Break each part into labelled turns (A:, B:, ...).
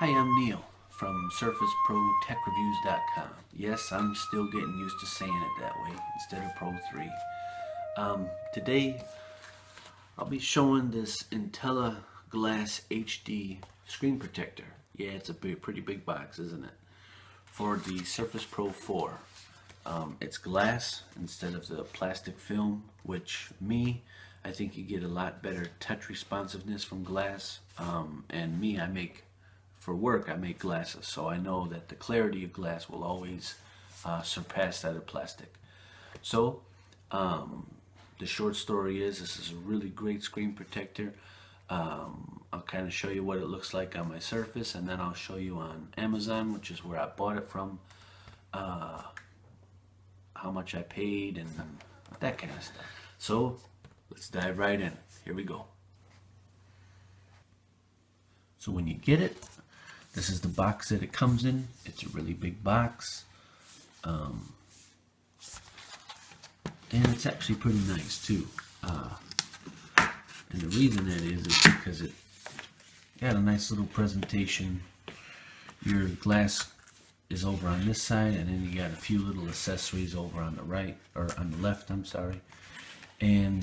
A: Hi, I'm Neil from SurfaceProTechReviews.com. Yes, I'm still getting used to saying it that way instead of Pro 3. Today, I'll be showing this IntelliGlass HD screen protector. Yeah, it's a pretty big box, isn't it? For the Surface Pro 4. It's glass instead of the plastic film, which I think you get a lot better touch responsiveness from glass. For work, I make glasses, so I know that the clarity of glass will always surpass that of plastic. So, the short story is, this is a really great screen protector. I'll kind of show you what it looks like on my Surface, and then I'll show you on Amazon, which is where I bought it from, how much I paid, and that kind of stuff. So, let's dive right in. Here we go. So when you get it, this is the box that it comes in. It's a really big box. And it's actually pretty nice too. And the reason that is because it got a nice little presentation. Your glass is over on this side, and then you got a few little accessories over on the right, or on the left, I'm sorry. And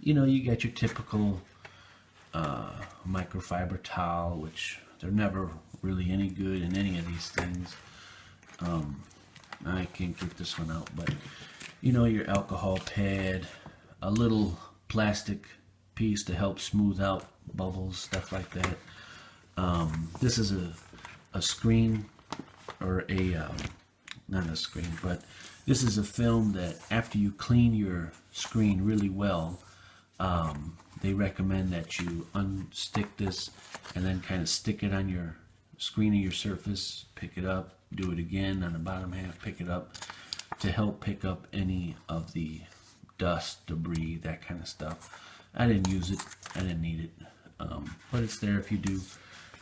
A: you know, you got your typical microfiber towel, which they're never really any good in any of these things. I can't get this one out, but you know, your alcohol pad, a little plastic piece to help smooth out bubbles, stuff like that. This is a screen, or not a screen, but this is a film that after you clean your screen really well, they recommend that you unstick this and then kind of stick it on your screen of your Surface, pick it up, do it again on the bottom half, pick it up, to help pick up any of the dust, debris, that kind of stuff. I didn't use it, I didn't need it, but it's there if you do.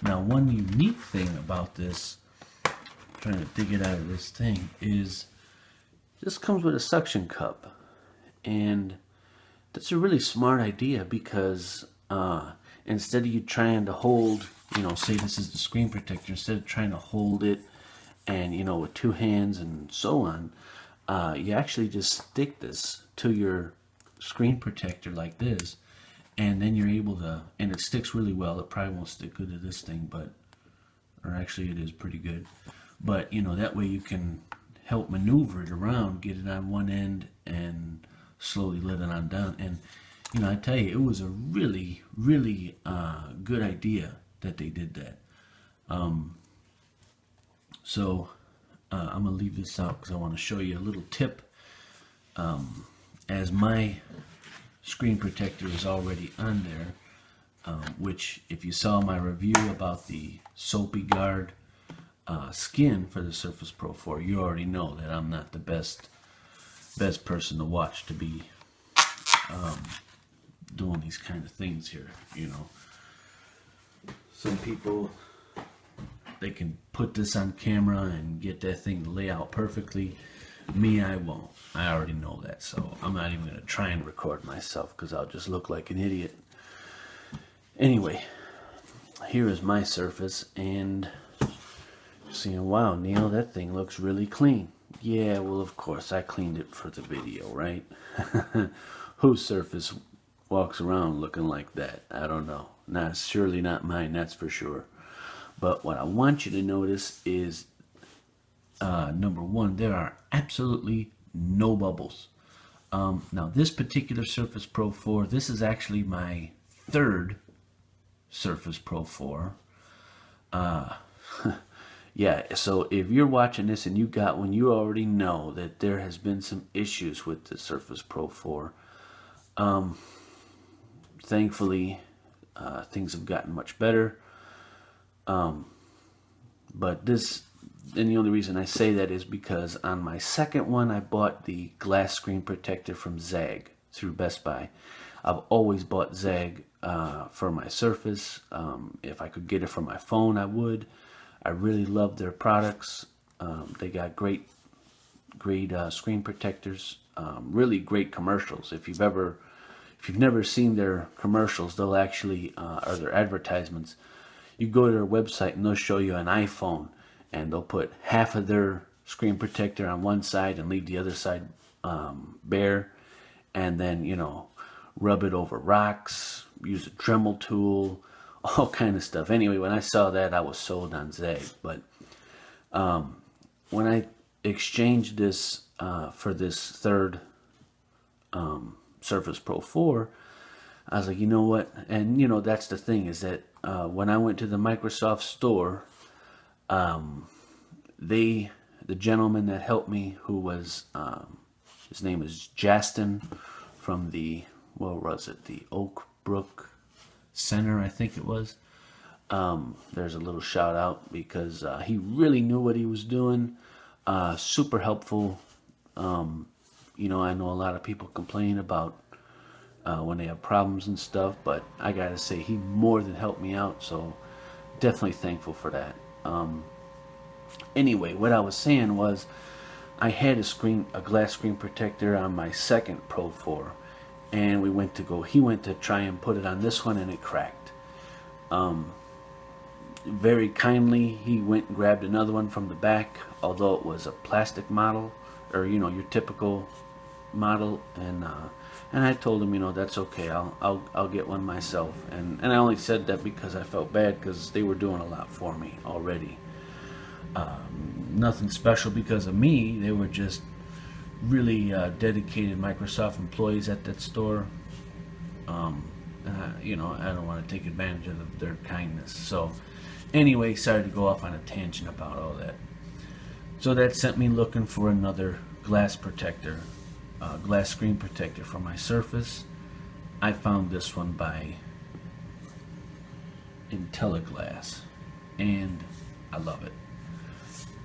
A: Now, one unique thing about this, I'm trying to dig it out of this thing, is this comes with a suction cup, and that's a really smart idea, because instead of you trying to hold, you know, say this is the screen protector, instead of trying to hold it and, you know, with two hands and so on, you actually just stick this to your screen protector like this, and then you're able to, and it sticks really well. It probably won't stick good to this thing, but, or actually it is pretty good, but you know, that way you can help maneuver it around, get it on one end and slowly let it on down. And you know, I tell you, it was a really good idea that they did that. So I'm gonna leave this out because I want to show you a little tip. As my screen protector is already on there, which if you saw my review about the Soapy Guard skin for the Surface Pro 4, you already know that I'm not the best person to watch to be doing these kind of things here. You know, some people, they can put this on camera and get that thing to lay out perfectly. Me, I won't. I already know that, so I'm not even going to try and record myself because I'll just look like an idiot. Anyway, here is my Surface, and you're seeing, wow, Neil, that thing looks really clean. Yeah, well, of course, I cleaned it for the video, right? Whose Surface walks around looking like that? I don't know. Surely not mine, that's for sure. But what I want you to notice is, number one, there are absolutely no bubbles. Now, this particular Surface Pro 4, this is actually my third Surface Pro 4. Yeah, so if you're watching this and you got one, you already know that there has been some issues with the Surface Pro 4. Thankfully, things have gotten much better. But this, and the only reason I say that is because on my second one, I bought the glass screen protector from Zag through Best Buy. I've always bought Zag for my Surface. If I could get it for my phone, I would. I really love their products. They got great screen protectors, really great commercials. If you've never seen their commercials, they'll actually, or their advertisements, you go to their website and they'll show you an iPhone, and they'll put half of their screen protector on one side and leave the other side bare, and then, you know, rub it over rocks, use a Dremel tool, all kind of stuff. Anyway, when I saw that, I was sold on Zag. But when I exchanged this for this third Surface Pro 4, I was like, you know what? And, you know, that's the thing, is that when I went to the Microsoft store, the gentleman that helped me, who was, his name is Justin from the, what was it, the Oak Brook Center, I think it was. There's a little shout out, because he really knew what he was doing. Super helpful. You know, I know a lot of people complain about when they have problems and stuff, but I gotta say, he more than helped me out, so definitely thankful for that. Anyway, what I was saying was, I had a glass screen protector on my second Pro 4, and he went to try and put it on this one, and it cracked. Very kindly, he went and grabbed another one from the back, although it was a plastic model, or, you know, your typical model, and I told him, you know, that's okay, I'll get one myself, and I only said that because I felt bad, because they were doing a lot for me already. Nothing special because of me. They were just really dedicated Microsoft employees at that store. You know, I don't want to take advantage of their kindness. So anyway, sorry to go off on a tangent about all that. So that sent me looking for another glass protector, glass screen protector for my Surface. I found this one by IntelliGlass, and I love it.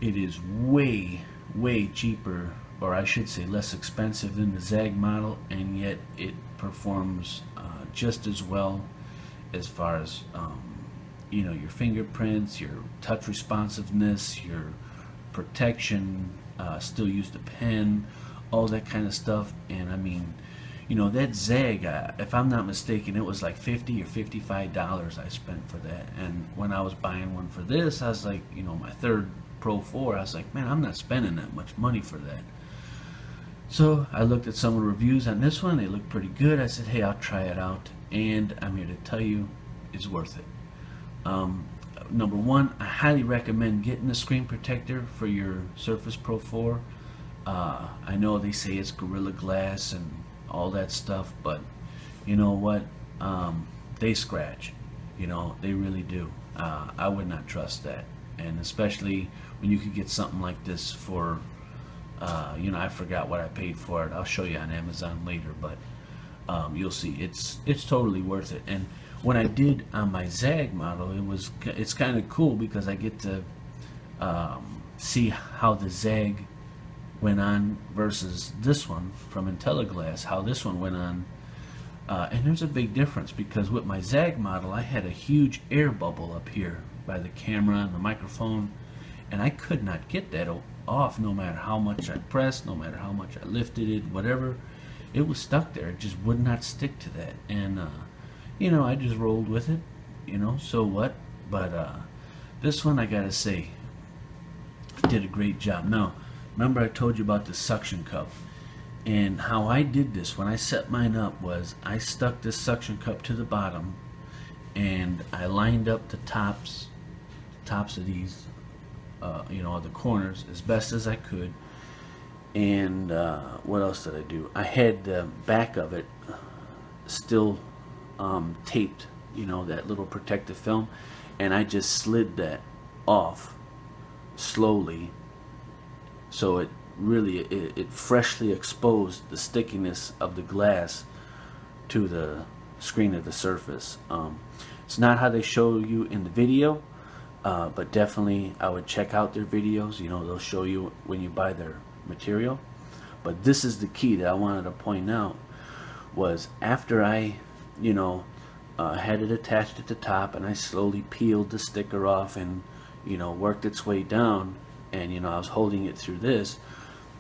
A: It is way, way cheaper, or I should say less expensive than the Zag model, and yet it performs just as well as far as you know, your fingerprints, your touch responsiveness, your protection, still use the pen, all that kind of stuff. And I mean, you know, that Zag, if I'm not mistaken, it was like $50 or $55 I spent for that. And when I was buying one for this, I was like, you know, my third Pro 4, I was like, man, I'm not spending that much money for that. So I looked at some of the reviews on this one. They look pretty good. I said, hey, I'll try it out, and I'm here to tell you, it's worth it. Number one, I highly recommend getting a screen protector for your Surface Pro 4. I know they say it's Gorilla Glass and all that stuff, but you know what, they scratch, you know, they really do. I would not trust that, and especially when you could get something like this for you know, I forgot what I paid for it. I'll show you on Amazon later, but you'll see it's totally worth it. And when I did on my Zag model, it's kind of cool, because I get to see how the Zag went on versus this one from IntelliGlass, how this one went on. And there's a big difference, because with my Zag model, I had a huge air bubble up here by the camera and the microphone, and I could not get that off, no matter how much I pressed, no matter how much I lifted it, whatever. It was stuck there. It just would not stick to that. And you know, I just rolled with it, you know, so what. But this one, I gotta say, did a great job. Now, remember I told you about the suction cup, and how I did this when I set mine up was, I stuck this suction cup to the bottom, and I lined up the tops of these you know, the corners as best as I could. And what else did I do? I had the back of it still taped, you know, that little protective film, and I just slid that off slowly, so it really it freshly exposed the stickiness of the glass to the screen of the Surface. It's not how they show you in the video, but definitely I would check out their videos. You know, they'll show you when you buy their material. But this is the key that I wanted to point out, was after I, you know, had it attached at the top, and I slowly peeled the sticker off, and, you know, worked its way down, and, you know, I was holding it through this.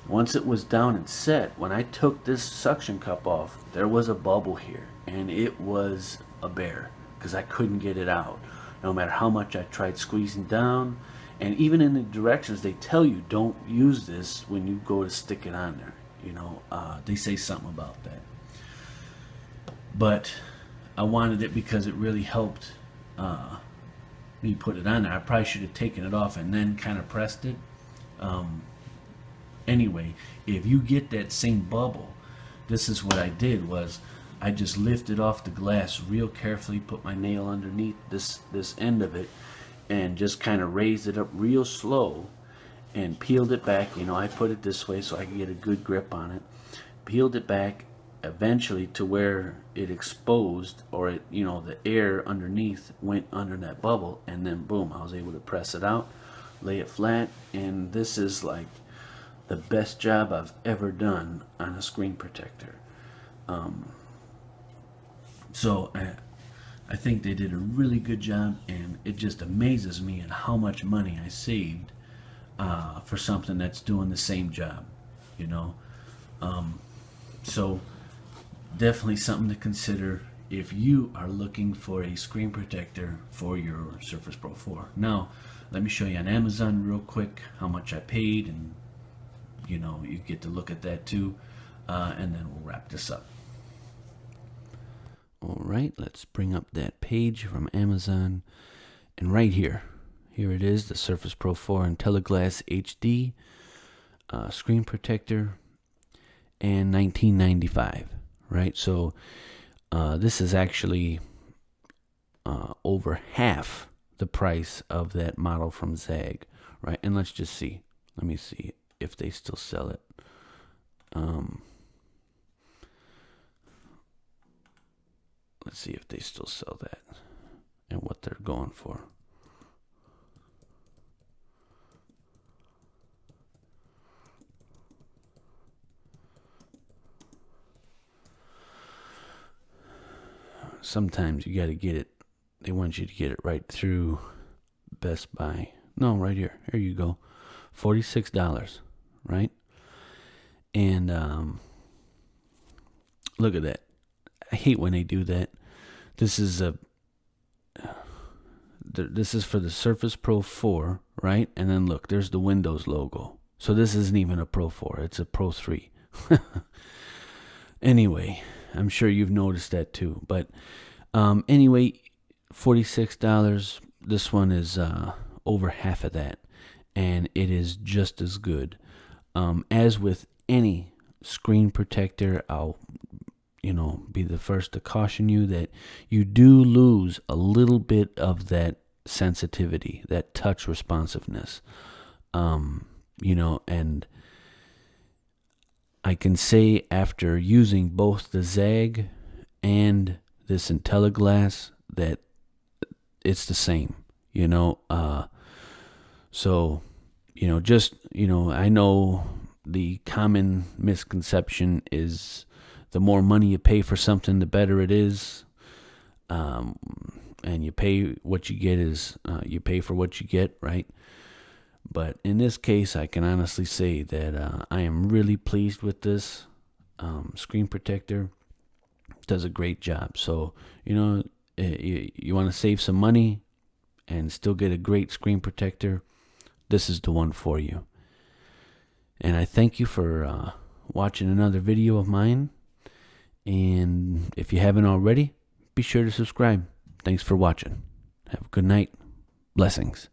A: Once it was down and set, when I took this suction cup off, there was a bubble here, and it was a bear, because I couldn't get it out. no matter how much I tried squeezing down. And even in the directions, they tell you don't use this when you go to stick it on there. They say something about that. But I wanted it because it really helped me put it on there. I probably should have taken it off and then kind of pressed it. Anyway, if you get that same bubble, this is what I did was I just lifted off the glass real carefully, put my nail underneath this end of it, and just kind of raised it up real slow and peeled it back. I put it this way so I could get a good grip on it. Peeled it back eventually to where it exposed, or it, the air underneath went under that bubble, and then boom, I was able to press it out, lay it flat, and this is like the best job I've ever done on a screen protector. So I think they did a really good job, and it just amazes me at how much money I saved for something that's doing the same job, So definitely something to consider if you are looking for a screen protector for your Surface Pro 4. Now, let me show you on Amazon real quick how much I paid, and you get to look at that too, and then we'll wrap this up. Alright, let's bring up that page from Amazon, and right here it is, the Surface Pro 4 IntelliGlass HD screen protector, and $19.95, right? So this is actually over half the price of that model from Zag, right? And let's just see, let me see if they still sell it. Let's see if they still sell that and what they're going for. Sometimes you got to get it, they want you to get it right through Best Buy. No, right here. Here you go. $46, right? And look at that. I hate when they do that. This is for the Surface Pro 4, right? And then look, there's the Windows logo. So this isn't even a Pro 4, it's a Pro 3. Anyway, I'm sure you've noticed that too. But anyway, $46. This one is over half of that, and it is just as good. As with any screen protector, I'll be the first to caution you that you do lose a little bit of that sensitivity, that touch responsiveness. And I can say after using both the Zag and this IntelliGlass that it's the same, so, I know the common misconception is the more money you pay for something, the better it is. And you pay what you get is, you pay for what you get, right? But in this case, I can honestly say that I am really pleased with this screen protector. It does a great job. So, you want to save some money and still get a great screen protector, this is the one for you. And I thank you for watching another video of mine. And if you haven't already, be sure to subscribe. Thanks for watching. Have a good night. Blessings.